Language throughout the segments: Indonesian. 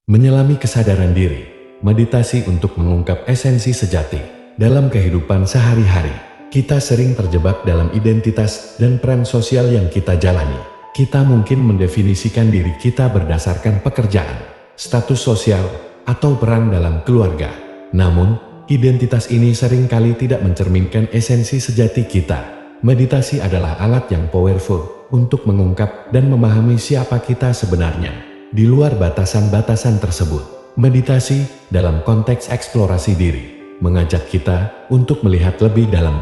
Menyelami kesadaran diri, meditasi untuk mengungkap esensi sejati. Dalam kehidupan sehari-hari, kita sering terjebak dalam identitas dan peran sosial yang kita jalani. Kita mungkin mendefinisikan diri kita berdasarkan pekerjaan, status sosial, atau peran dalam keluarga. Namun, identitas ini seringkali tidak mencerminkan esensi sejati kita. Meditasi adalah alat yang powerful untuk mengungkap dan memahami siapa kita sebenarnya. Di luar batasan-batasan tersebut, meditasi dalam konteks eksplorasi diri mengajak kita untuk melihat lebih dalam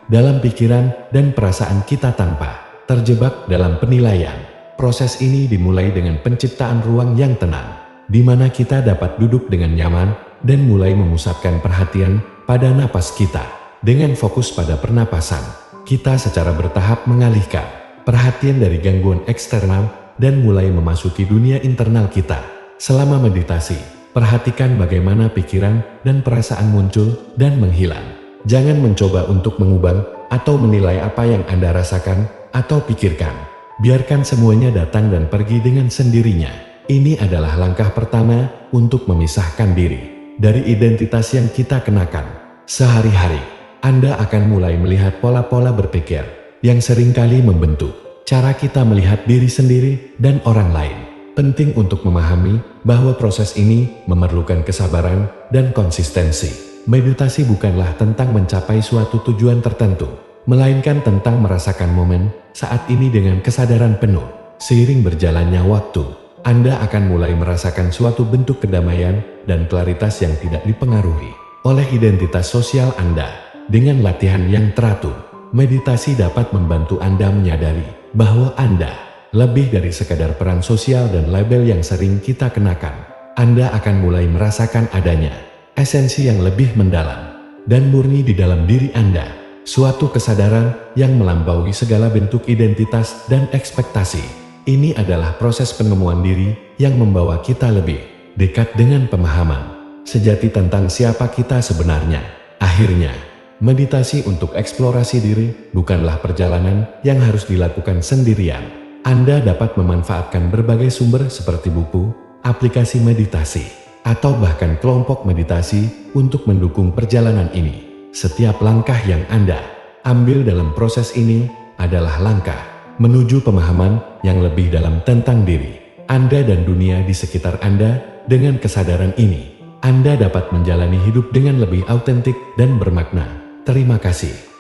dalam pikiran dan perasaan kita tanpa terjebak dalam penilaian. Proses ini dimulai dengan penciptaan ruang yang tenang, di mana kita dapat duduk dengan nyaman dan mulai memusatkan perhatian pada napas kita. Dengan fokus pada pernapasan, kita secara bertahap mengalihkan perhatian dari gangguan eksternal dan mulai memasuki dunia internal kita. Selama meditasi, perhatikan bagaimana pikiran dan perasaan muncul dan menghilang. Jangan mencoba untuk mengubah atau menilai apa yang Anda rasakan atau pikirkan. Biarkan semuanya datang dan pergi dengan sendirinya. Ini adalah langkah pertama untuk memisahkan diri dari identitas yang kita kenakan. Sehari-hari, Anda akan mulai melihat pola-pola berpikir yang seringkali membentuk cara kita melihat diri sendiri dan orang lain. Penting untuk memahami bahwa proses ini memerlukan kesabaran dan konsistensi. Meditasi bukanlah tentang mencapai suatu tujuan tertentu, melainkan tentang merasakan momen saat ini dengan kesadaran penuh. Seiring berjalannya waktu, Anda akan mulai merasakan suatu bentuk kedamaian dan klaritas yang tidak dipengaruhi oleh identitas sosial Anda. Dengan latihan yang teratur, meditasi dapat membantu Anda menyadari bahwa Anda lebih dari sekadar peran sosial dan label yang sering kita kenakan. Anda akan mulai merasakan adanya esensi yang lebih mendalam dan murni di dalam diri Anda. Suatu kesadaran yang melampaui segala bentuk identitas dan ekspektasi. Ini adalah proses penemuan diri yang membawa kita lebih dekat dengan pemahaman sejati tentang siapa kita sebenarnya. Akhirnya, meditasi untuk eksplorasi diri bukanlah perjalanan yang harus dilakukan sendirian. Anda dapat memanfaatkan berbagai sumber seperti buku, aplikasi meditasi, atau bahkan kelompok meditasi untuk mendukung perjalanan ini. Setiap langkah yang Anda ambil dalam proses ini adalah langkah menuju pemahaman yang lebih dalam tentang diri Anda dan dunia di sekitar Anda. Dengan kesadaran ini, Anda dapat menjalani hidup dengan lebih autentik dan bermakna. Terima kasih.